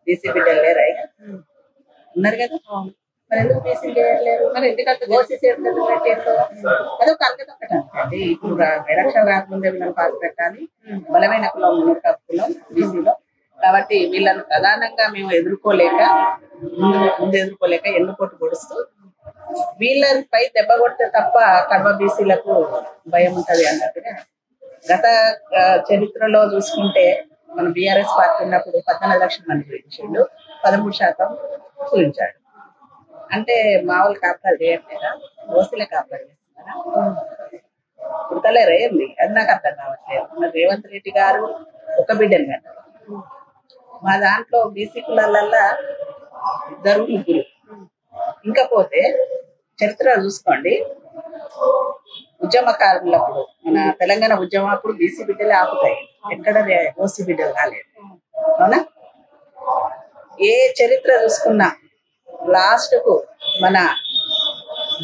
BC బిడ్డలు లేరా ఉన్నారు కదా, మరి ఎందుకు బీసీ చేయలేరు? మరి ఎందుకంటే ఓసీ పెట్టారు అదొక అండి. ఇప్పుడు ఎలక్షన్ రాకముందే వీళ్ళని పాటు పెట్టాలి, బలమైన కులం మున్నూరు కాపు కులం బీసీలో. కాబట్టి వీళ్ళని ప్రధానంగా మేము ఎదుర్కోలేక ముందు ఎదుర్కోలేక ఎన్నుకోటు పొడుస్తూ వీళ్ళపై దెబ్బ కొడితే తప్ప కడవ బీసీలకు భయం ఉంటది అన్నట్టుగా. గత చరిత్రలో చూసుకుంటే మన బీఆర్ఎస్ పార్టీ ఉన్నప్పుడు 14 లక్షల మంది చూపించాడు, 13% చూపించాడు. అంటే మామూలు కాపురాలు చేయట్లేదా? ఓసీలే కాపురాలు చేస్తున్నారా? పుడతలేరా ఏంది? అది నాకు అర్థం కావట్లేదు. మరి రేవంత్ రెడ్డి గారు ఒక బిడ్డని కదా, మా దాంట్లో బీసీ కులాలల్లా 2 ముగ్గురు. ఇంకా పోతే చరిత్ర చూసుకోండి, ఉద్యమకారులప్పుడు మన తెలంగాణ ఉద్యమం అప్పుడు బీసీ బిడ్డలే ఆపుతాయి, ఎక్కడ ఓసీ బిడ్డలు కాలేదు. అవునా? ఏ చరిత్ర చూసుకున్నా లాస్ట్ కు మన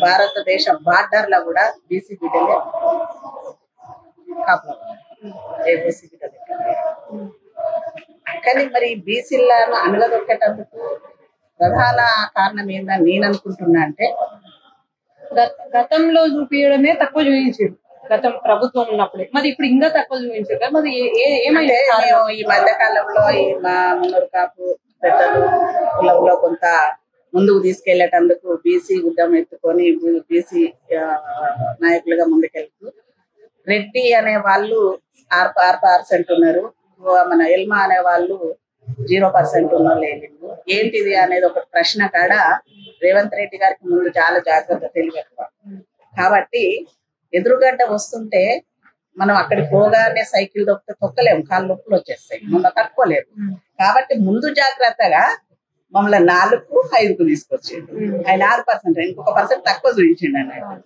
భారతదేశ బార్డర్ లో కూడా బీసీ బిడ్డలే కాపు, ఏ ఓసీ బిడ్డలే. కానీ మరి బీసీలను అనగదొక్కేటందుకు ప్రధాన కారణం ఏందని నేను అనుకుంటున్నా అంటే, గతంలో చూపించడమే తక్కువ చూపించారు గతం ప్రభుత్వం ఉన్నప్పుడే, మరి ఇప్పుడు ఇంకా తక్కువ చూపించారు. మరి ఏమంటే ఈ మధ్య కాలంలో ఈ మా మున్నూరు కాపు పెద్దలు కులంలో కొంత ముందుకు తీసుకెళ్లేటందుకు బీసీ ఉద్యమం ఎత్తుకొని బీసీ నాయకులుగా ముందుకెళ్తూ రెడ్డి అనే వాళ్ళు 6% ఉన్నారు, మన ఎల్మా అనే వాళ్ళు 0% ఉన్నారు. లేదు ఏంటిది అనేది ఒక ప్రశ్న కాడ రేవంత్ రెడ్డి గారికి ముందు చాలా జాగ్రత్త తెలియకపోవాలి. కాబట్టి ఎదురుగడ్డ వస్తుంటే మనం అక్కడికి పోగానే సైకిల్ తొక్కలేము, కాళ్ళు నొప్పులు వచ్చేస్తాయి, మొన్న తట్టుకోలేము. కాబట్టి ముందు జాగ్రత్తగా మమ్మల్ని 4-5కు తీసుకొచ్చిండు. ఆయన 6%, ఇంకొక % తక్కువ చూపించిండు అన్నట్టు.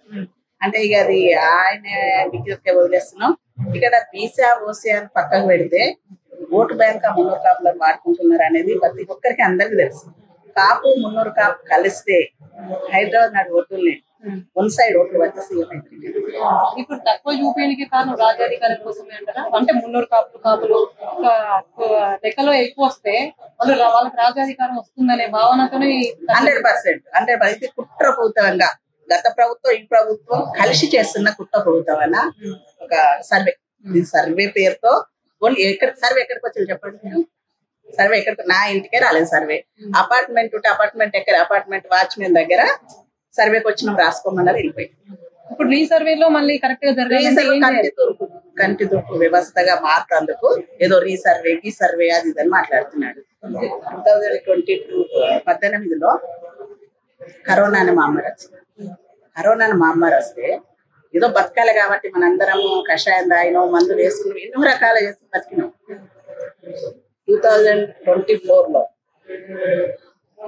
అంటే ఇక అది ఆయన విద్యుత్కే వదిలేస్తున్నాం. ఇక్కడ బీసీ ఓసీ అని పక్కకు పెడితే ఓటు బ్యాంక్ మున్నూరు కాపులను వాడుకుంటున్నారు అనేది ప్రతి ఒక్కరికి అందరికి తెలుసు. కాపు మున్నూరు కాపు కలిస్తే హైదరాబాద్ నాడు ఓటుల్ని 1 సైడ్ ఓట్లు వచ్చి సీఎం అవుతుంది. ఇప్పుడు తక్కువ చూపేయడానికి కారణం రాజ్యాధికారం కోసమే అంటారా? అంటే మున్నూరు కాపులు లెక్కలో ఎక్కువ వస్తే వాళ్ళకి రాజ్యాధికారం వస్తుందనే భావనతోనే 100% ఇది కుట్రపూరితంగా గత ప్రభుత్వం ఈ ప్రభుత్వం కలిసి చేస్తున్న కుట్రపూరితమైన ఒక సర్వే. ఈ సర్వే పేరుతో సర్వే ఎక్కడికి వచ్చింది చెప్పండి? సర్వే ఎక్కడికి? నా ఇంటికే రాలేదు సర్వే. అపార్ట్మెంట్ ఎక్కడ? అపార్ట్మెంట్ వాచ్మెన్ దగ్గర సర్వేకి వచ్చినాం, రాసుకోమన్నారు, వెళ్ళిపోయి. ఇప్పుడు రీసర్వేలో మళ్ళీ కరెక్ట్ గా జరగాలి. కంటి తుర్పు వ్యవస్థగా మారుతందుకు ఏదో రీసర్వే ఈ సర్వే అది ఇదని మాట్లాడుతున్నాడు. 2018లో కరోనాని మహమ్మారి వస్తే ఏదో బతకాలి కాబట్టి మనందరము కషాయం తాగినో మందులు వేసుకుని ఎన్నో రకాల చేసి బతికినాం. 2024లో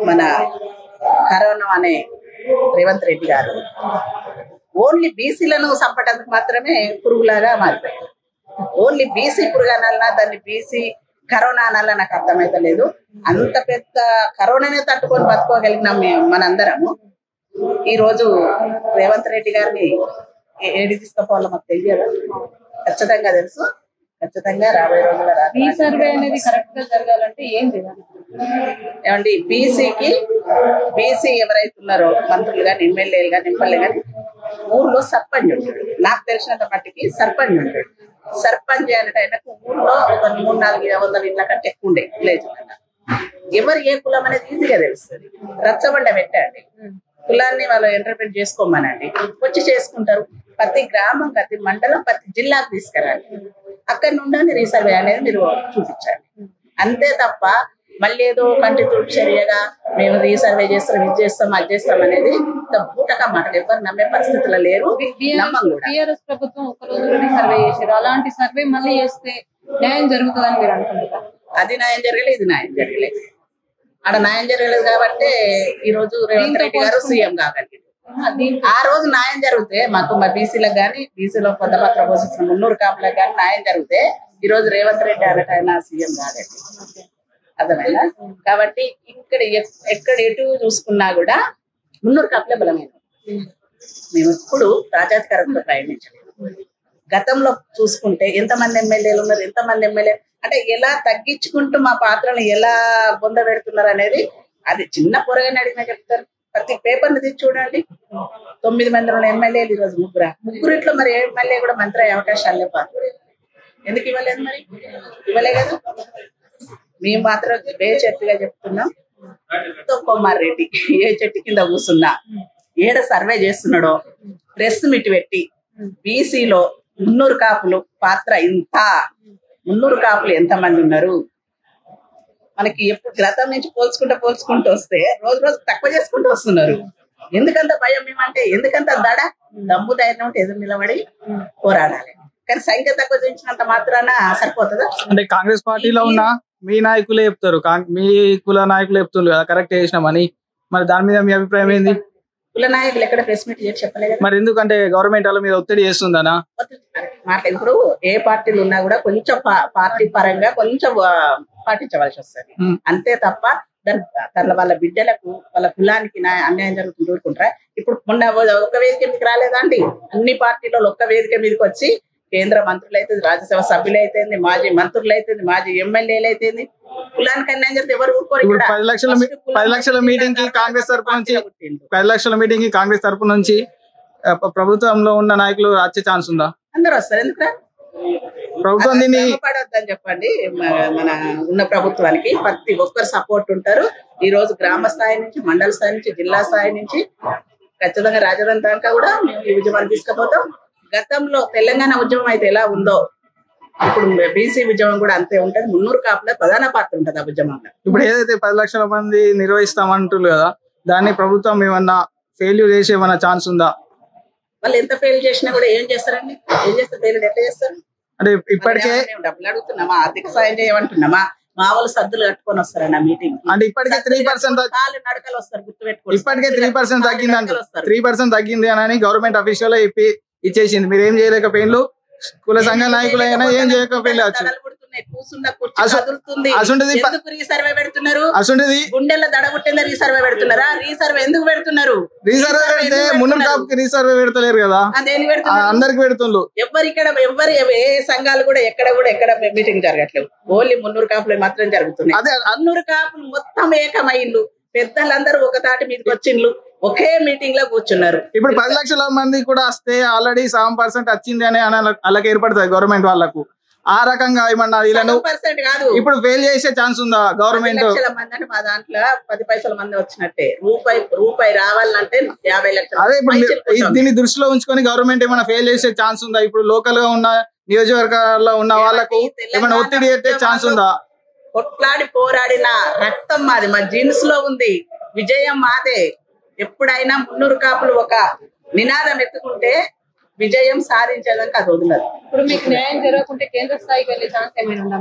మన కరోనా అనే రేవంత్ రెడ్డి గారు ఓన్లీ బీసీలను చంపడానికి మాత్రమే పురుగులాగా మారిపోయారు. ఓన్లీ బీసీ పురుగు అనాలన్నా దాన్ని బీసీ కరోనా అనాలా నాకు అర్థమైతలేదు. అంత పెద్ద కరోనానే తట్టుకొని బతుకోగలిగినాం మనందరము. ఈ రోజు రేవంత్ రెడ్డి గారిని ఏడి తీసుకుపోవాలో మాకు తెలియదు, ఖచ్చితంగా తెలుసు. ఖచ్చితంగా రాబోయే రోజుల్లో రీసర్వే అనేది కరెక్ట్ గా జరగాలంటే ఏం చేయాలి ఏమండి? బీసీ ఎవరైతే ఉన్నారో మంత్రులు కానీ ఎమ్మెల్యేలు కానీ ఎంపీలు కానీ ఊర్లో సర్పంచ్ ఉంటాడు. నాకు తెలిసినంత మట్టికి సర్పంచ్ ఉంటాడు. సర్పంచ్ అంటే ఆయనకు ఊర్లో ఒక 300-400 ఇళ్ళ కంటే ఎక్కువ ఉండే విలేజ్. ఎవరు ఏ కులం అనేది ఈజీగా తెలుస్తుంది. రచ్చబండ పెట్టండి, కులాన్ని వాళ్ళు ఎంటర్ప్రిట్ చేసుకోమనండి, వచ్చి చేసుకుంటారు. ప్రతి గ్రామం, ప్రతి మండలం, ప్రతి జిల్లాకు తీసుకురండి. అక్కడి నుండి రీసర్వే అనేది మీరు చూపించండి. అంతే తప్ప మళ్ళీ ఏదో కంటి తుడుపు చర్యగా మేము రీసర్వే చేస్తాం, ఇది చేస్తాం, అది చేస్తాం అనేది బూటగా మాటలు. ఎవరు నమ్మే పరిస్థితుల్లో లేరు. టీఆర్ఎస్ ప్రభుత్వం ఒక రోజులోనే సర్వే చేశారు. అలాంటి సర్వే మళ్ళీ చేస్తే న్యాయం జరుగుతుందని మీరు అనుకుంటున్నారు? అది న్యాయం జరగలేదు, ఇది న్యాయం జరగలేదు. ఆడ న్యాయం జరగలేదు కాబట్టి ఈ రోజు రేవంత్ రెడ్డి గారు సీఎం కాగలిగారు. ఆ రోజు న్యాయం జరిగితే మాకు మా బీసీలకు కానీ బీసీలో పొందపత్ర పోషిస్తున్న మున్నూరు కాపులకు కానీ న్యాయం జరిగితే ఈ రోజు రేవంత్ రెడ్డి అనటైనా సీఎం కాదండి. అర్థమైనా? కాబట్టి ఎక్కడ ఎటు చూసుకున్నా కూడా మున్నూరు కాపులే బలమైన. మేము ఎప్పుడు రాజాధికారంతో ప్రయాణించలేదు. గతంలో చూసుకుంటే ఎంతమంది ఎమ్మెల్యేలు ఉన్నారు, ఎంతమంది ఎమ్మెల్యే అంటే ఎలా తగ్గించుకుంటూ మా పాత్రను ఎలా పొంద పెడుతున్నారు అనేది అది చిన్న పొరగానే అడిగినా చెప్తారు. ప్రతి పేపర్ని తీసి చూడండి. 9 మంది ఉన్న ఎమ్మెల్యేలు ఈరోజు ముగ్గురిట్లో మరి ఏ ఎమ్మెల్యే కూడా మంత్రి అయ్యే అవకాశాలు లేవు. ఎందుకు ఇవ్వలేదు? మరి ఇవ్వలే కదా. మేము మాత్రం బేచెత్తుగా చెప్తున్నాం. కుమార్ రెడ్డి ఏ చెట్టు కింద కూర్చున్నా, ఏడ సర్వే చేస్తున్నాడో ప్రెస్ మీట్ పెట్టి బీసీలో 300 కాపులు పాత్ర ఇంత, 300 కాపులు ఎంతమంది ఉన్నారు, మనకి ఎప్పుడు గతం నుంచి పోల్చుకుంటూ వస్తే రోజు రోజు తక్కువ చేసుకుంటూ వస్తున్నారు. ఎందుకంత భయం మేమంటే, ఎందుకంత దడ, దమ్ము ధైర్యం ఉంటే ఎదురు నిలబడి పోరాడాలి. కానీ సంఖ్య తక్కువ చూపించినంత మాత్రాన సరిపోతుందా? అంటే కాంగ్రెస్ పార్టీలో ఉన్న మీ నాయకులే చెప్తారు, మీ కుల నాయకులు చెప్తున్నారు కదా కరెక్ట్ చేసినామని. మరి దాని మీద మీ అభిప్రాయం ఏంది? కుల నాయకులు ఎక్కడ ప్రెస్ మీట్ చేసి చెప్పలేదు. మరి ఎందుకంటే గవర్నమెంట్ వాళ్ళ మీద ఒత్తిడి చేస్తుందనా మాట. ఇప్పుడు ఏ పార్టీలు ఉన్నా కూడా కొంచెం పార్టీ పరంగా కొంచెం పాటించవలసి వస్తుంది అంతే తప్ప దాని వాళ్ళ బిడ్డలకు వాళ్ళ కులానికి అన్యాయం జరుగుతుంది ఊరుకుంటారా? ఇప్పుడు మొన్న ఒక్క వేదిక మీదకి రాలేదా అండి? అన్ని పార్టీలలో ఒక్క వేదిక మీదకి వచ్చి కేంద్ర మంత్రులు అయితే, రాజ్యసభ సభ్యులు అయితే, మాజీ మంత్రులు అయితే, మాజీ ఎమ్మెల్యేలు అయితే, కులానికి అన్యాయం జరిగితే ఎవరు ఊరుకోరు. 10 లక్షల మీటింగ్ కి కాంగ్రెస్ తరపు నుంచి 10 లక్షల మీటింగ్ కి కాంగ్రెస్ తరపు నుంచి ప్రభుత్వంలో ఉన్న నాయకులు వచ్చే ఛాన్స్ ఉందా? అందరూ వస్తారు. ఎందుకు ప్రభుత్వం దీన్ని పడవద్దని చెప్పండి. మన ఉన్న ప్రభుత్వానికి ప్రతి ఒక్కరు సపోర్ట్ ఉంటారు. ఈ రోజు గ్రామ స్థాయి నుంచి, మండల స్థాయి నుంచి, జిల్లా స్థాయి నుంచి ఖచ్చితంగా రాజధాని దాకా కూడా మేము ఈ ఉద్యమాన్ని తీసుకుపోతాం. గతంలో తెలంగాణ ఉద్యమం అయితే ఎలా ఉందో ఇప్పుడు బీసీ ఉద్యమం కూడా అంతే ఉంటది. 300 కాపుల ప్రధాన పాత్ర ఉంటది ఆ ఉద్యమంలో. ఇప్పుడు ఏదైతే 10 లక్షల మంది నిర్వహిస్తామంటున్నారు కదా, దాన్ని ప్రభుత్వం ఏమన్నా ఫెయిల్యూర్ చేసే ఏమన్నా ఛాన్స్ ఉందా? వాళ్ళు ఎంత ఫెయిల్ చేసినా కూడా ఏం చేస్తారండి? ఏం చేస్తారు? ఎట్లా చేస్తారు? అంటే ఇప్పటికే డబ్బులు అడుగుతున్నామా, ఆర్థిక సాయం చేయమంటున్నామా? మా వాళ్ళు సద్దులు కట్టుకొని వస్తారన్న మీటింగ్. అంటే ఇప్పటికే 3% నడకలు వస్తారు, గుర్తుపెట్టుకోండి. ఇప్పటికే 3% తగ్గింది అంటారు. 3% తగ్గింది అని గవర్నమెంట్ అఫీషియల్ ఇచ్చేసింది. మీరు ఏం చేయలేకపోయిన్లు, కుల సంఘ నాయకులైనా ఏం చేయకపోయిన గుండెల్లో దడబుట్టిందా రీసర్వే పెడుతున్నారా? రీసర్వే ఎందుకు పెడుతున్నారు? రీసర్వే పెడితే మున్నూరు రీసర్వే పెడతలేరు కదా, అందరికి పెడుతుండ్రు. ఎవరు ఏ సంఘాలు కూడా ఎక్కడ మీటింగ్ జరగట్లేదు. ఓన్లీ 300 కాపులు మాత్రం జరుగుతున్నాయి. అదే 300 కాపులు మొత్తం ఏకమైండ్లు. పెద్దలందరూ ఒక తాటి మీదకి వచ్చిండ్లు, ఒకే మీటింగ్ లో కూర్చున్నారు. ఇప్పుడు 10 లక్షల మంది కూడా వస్తే ఆల్రెడీ 7% వచ్చింది అని వాళ్ళకి ఏర్పడుతుంది గవర్నమెంట్ వాళ్ళకు. ఆ రకంగా ఏమన్నా కాదు, ఇప్పుడు ఫెయిల్ చేసే ఛాన్స్ ఉందా గవర్నమెంట్? 10 లక్షల మంది అంటే మా దాంట్లో 10 పైసల మంది వచ్చినట్టే. రూపాయి రావాలంటే 50 లక్షలు. అదే ఇప్పుడు దీన్ని దృష్టిలో ఉంచుకొని గవర్నమెంట్ ఏమైనా ఫెయిల్ చేసే ఛాన్స్ ఉందా? ఇప్పుడు లోకల్ గా ఉన్న నియోజకవర్గాల్లో ఉన్న వాళ్ళకు ఏమైనా ఒత్తిడి పెట్టే ఛాన్స్ ఉందా? కొట్లాడి పోరాడిన రక్తం మాది, మా జీన్స్ లో ఉంది. విజయం మాదే. ఎప్పుడైనా 300 కాపులు ఒక నినాదం ఎత్తుకుంటే విజయం సాధించేదానికి అది వదలదు. ఇప్పుడు మీకు న్యాయం జరగకుంటే కేంద్ర స్థాయికి వెళ్ళే ఛాన్స్ ఏమైనా ఉందా?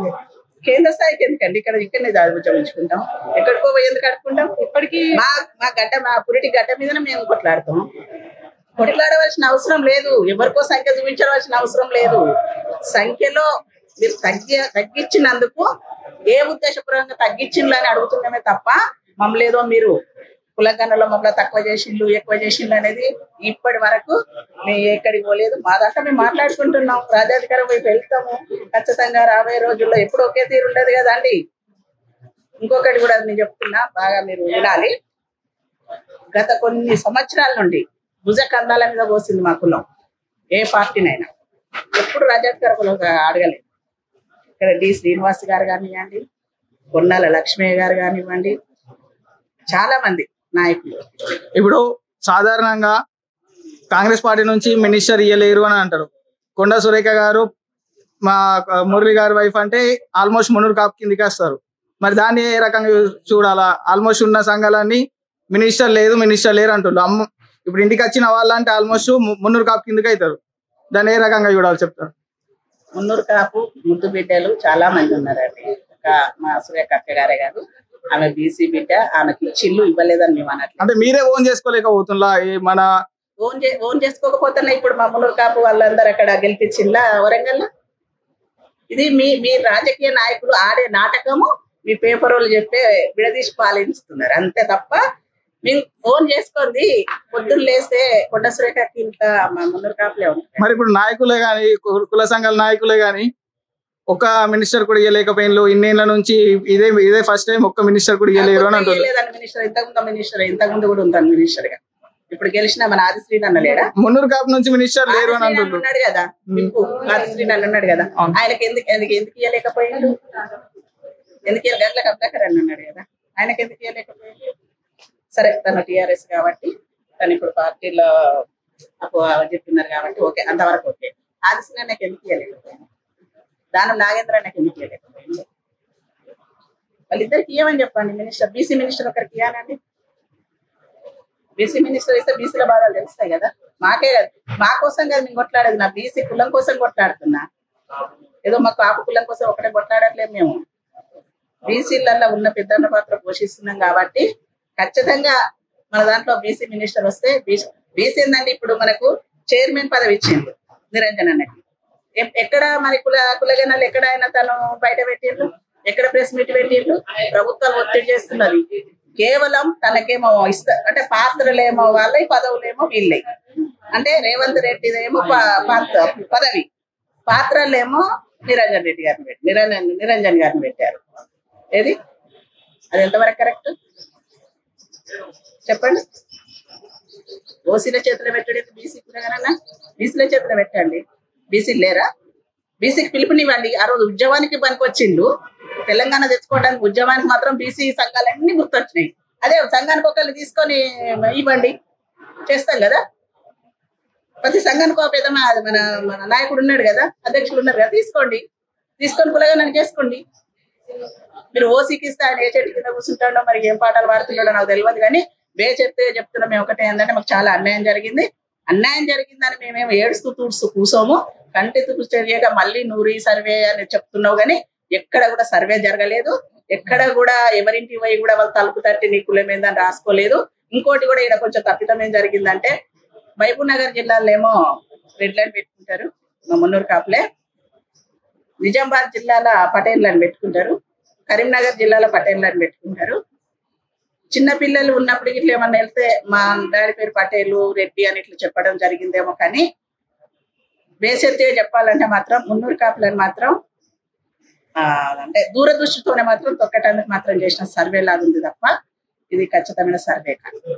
కేంద్ర స్థాయికి ఎందుకండి? ఇక్కడనే ఉద్యమించుకుంటాం. ఎక్కడికో ఎందుకు అడుకుంటాం? ఇప్పటికీ మా పురిటి గడ్డ మీదనే మేము కొట్లాడతాం. కొట్లాడవలసిన అవసరం లేదు, ఎవరికో సంఖ్య చూపించవలసిన అవసరం లేదు. సంఖ్యలో మీరు తగ్గించినందుకు ఏ ఉద్దేశపూర్వకంగా తగ్గించిండ్రు అని అడుగుతున్నామే తప్ప మమ్మల్ని ఏదో మీరు కులగణలో మమ్మల్ని తక్కువ చేసిండ్రు ఎక్కువ చేసిండ్రు అనేది ఇప్పటి వరకు మేము ఎక్కడికి పోలేదు. మా దాంట్లో మేము మాట్లాడుకుంటున్నాం. రాజ్యాధికారం వైపు వెళ్తాము ఖచ్చితంగా. రాబోయే రోజుల్లో ఎప్పుడు ఒకే తీరు ఉండదు కదా అండి. ఇంకొకటి కూడా నేను చెప్తున్నా, బాగా మీరు వినాలి. గత కొన్ని సంవత్సరాల నుండి భుజ కందాల మీద పోసింది మా కులం. ఏ పార్టీనైనా ఎప్పుడు రాజ్యాధికారం అడగలేదు. ఇక్కడ డి శ్రీనివాస్ గారు కానివ్వండి, కొన్నాల లక్ష్మయ్య గారు కానివ్వండి, చాలా మంది నాయకులు. ఇప్పుడు సాధారణంగా కాంగ్రెస్ పార్టీ నుంచి మినిస్టర్ ఇయ్యలేరు అని అంటారు. కొండా సురేఖ గారు మా మురళి గారి వైఫ్ అంటే ఆల్మోస్ట్ 300 కాపు కిందికి వస్తారు. మరి దాన్ని ఏ రకంగా చూడాలా? ఆల్మోస్ట్ ఉన్న సంఘాలన్నీ మినిస్టర్ లేరు అంటున్నారు. ఇప్పుడు ఇంటికి వచ్చిన వాళ్ళంటే ఆల్మోస్ట్ 300 కాపు కిందికి అవుతారు. దాన్ని ఏ రకంగా చూడాలి చెప్తారు? 300 కాపు ముద్దు బిడ్డలు చాలా మంది ఉన్నారండి. మా సురేఖ అక్క గారే కాదు, ఆమె బీసీ బిడ్డ, ఆమెకి చిల్లు ఇవ్వలేదని మేము అన్నట్లు. అంటే మీరే ఓన్ చేసుకోలేకపోతుందా? మన ఓన్ చేసుకోకపోతున్నా. ఇప్పుడు మా 300 కాపు వాళ్ళందరూ అక్కడ గెలిపించిందా వరంగల్? ఇది మీ రాజకీయ నాయకులు ఆడే నాటకము. మీ పేపర్ వాళ్ళు చెప్పే విడదీసి పాలిస్తున్నారు అంతే తప్ప మేము ఫోన్ చేసుకోండి, పొద్దున్న లేస్తే కొండ సురేఖకి ఇంకా మా మున్నూరు కాపులే ఉంటాయి. మరి ఇప్పుడు నాయకులే గాని కుల సంఘాల నాయకులే గాని ఒక మినిస్టర్ కూడా ఇవ్వలేకపోయిన ఇన్నేళ్ల నుంచి ఇదే ఫస్ట్ టైం ఒక్క మినిస్టర్ కూడా ఇవ్వలేరు అని అంటారు. మినిస్టర్ ఇంతకుముందు కూడా ఉంటాను మినిస్టర్ గా. ఇప్పుడు గెలిచిన మన ఆది శ్రీనన్న లేడా? మున్నూరు కాపు నుంచి మినిస్టర్ లేరు అని అంటున్నారు. ఉన్నాడు కదా, ఆది శ్రీనన్న ఉన్నాడు కదా, ఆయనకి ఎందుకు ఇవ్వలేకపోయిండు? ఎందుకు గంటల కబ్దాకర్ అని ఉన్నాడు కదా, ఆయనకి ఎందుకు ఇవ్వలేకపోయిండు? సరే, తను టిఆర్ఎస్ కాబట్టి తను ఇప్పుడు పార్టీలో చెప్తున్నారు కాబట్టి ఓకే, అంతవరకు ఓకే. ఆది శ్రీనన్నకి ఎందుకు ఇవ్వలేకపోయింది? దానం నాగేంద్ర అన్నకి ఎందుకు ఇవ్వలేకపోయింది? వాళ్ళిద్దరికి ఇవ్వమని చెప్పండి మినిస్టర్. బీసీ మినిస్టర్ ఒకరికి ఇవ్వాలండి. బీసీ మినిస్టర్ ఇస్తే బీసీల బాధలు తెలుస్తాయి కదా. మాకే కదా, మా కోసం కదా మేము కొట్లాడేది. నా బీసీ కులం కోసం కొట్లాడుతున్నా, ఏదో మా కాపు కులం కోసం ఒకటే కొట్లాడట్లేదు. మేము బీసీలలో ఉన్న పెద్దన్న పాత్ర పోషిస్తున్నాం కాబట్టి ఖచ్చితంగా మన దాంట్లో బీసీ మినిస్టర్ వస్తే బీసీ ఏందండి, ఇప్పుడు మనకు చైర్మన్ పదవి ఇచ్చింది నిరంజన్ అన్నకి. ఎక్కడ మరి కులగణాలు ఎక్కడ ఆయన తను బయట పెట్టిండ్రు, ఎక్కడ ప్రెస్ మీట్ పెట్టిండ్రు? ప్రభుత్వాలు ఒత్తిడి చేస్తున్నది. కేవలం తనకేమో అంటే పాత్రలేమో వాళ్ళవి, పదవులేమో వీళ్ళవి. అంటే రేవంత్ రెడ్డిదేమో పదవి, పాత్రలేమో నిరంజన్ రెడ్డి గారిని పెట్టి నిరంజన్ గారిని పెట్టారు. ఏది అది ఎంతవరకు కరెక్ట్ చెప్పండి? ఓసీల చేతులు పెట్టండి, బీసీ కులగనన్నా బీసీల చేతులు పెట్టండి. బీసీలు లేరా? బీసీకి పిలుపునివ్వండి. ఆ రోజు ఉద్యమానికి పనికొచ్చిండు, తెలంగాణ తెచ్చుకోవడానికి ఉద్యమానికి మాత్రం బీసీ సంఘాలన్నీ గుర్తొచ్చినాయి. అదే సంఘానికి ఒకళ్ళు తీసుకొని ఇవ్వండి, చేస్తాం కదా. ప్రతి సంఘానికి ఒక పెద్ద మన మన నాయకుడు ఉన్నాడు కదా, అధ్యక్షుడు ఉన్నారు కదా, తీసుకొని కులగణన చేసుకోండి. మీరు ఓసీకి ఇస్తే ఆయన ఏ చెట్టు కింద కూర్చుంటాడో, మరి ఏం పాటలు పాడుతున్నాడో నాకు తెలియదు. కానీ చెప్తున్నాం మేము ఒకటే, ఏంటంటే మాకు చాలా అన్యాయం జరిగిందని మేమేమో ఏడుస్తూ తూడుస్తూ కూసోము. కంటి తుడుచు చేయక మళ్ళీ నూరి సర్వే అని చెప్తున్నావు, కానీ ఎక్కడ కూడా సర్వే జరగలేదు. ఎక్కడ కూడా ఎవరింటి పోయి కూడా వాళ్ళు తలుపు తట్టి నీ కులమేందని రాసుకోలేదు. ఇంకోటి కూడా ఇక్కడ కొంచెం తప్పిదం ఏం జరిగిందంటే, మహబూబ్ నగర్ జిల్లాలో ఏమో రెడ్ లైన్ పెట్టుకుంటారు మా మున్నూరు కాపులే, నిజామాబాద్ జిల్లాలో పటేళ్ళని పెట్టుకుంటారు, కరీంనగర్ జిల్లాలో పటేళ్ళని పెట్టుకుంటారు. చిన్న పిల్లలు ఉన్నప్పటికి ఇట్లా ఏమన్నా వెళ్తే మా డాడీ పేరు పటేలు రెడ్డి అని ఇట్లా చెప్పడం జరిగిందేమో. కానీ బేసెత్తిగా చెప్పాలంటే మాత్రం మున్నూరు కాపులని మాత్రం అంటే దూరదృష్టితోనే మాత్రం తొక్కటానికి మాత్రం చేసిన సర్వే లాగా ఉంది తప్ప ఇది ఖచ్చితమైన సర్వే కాదు.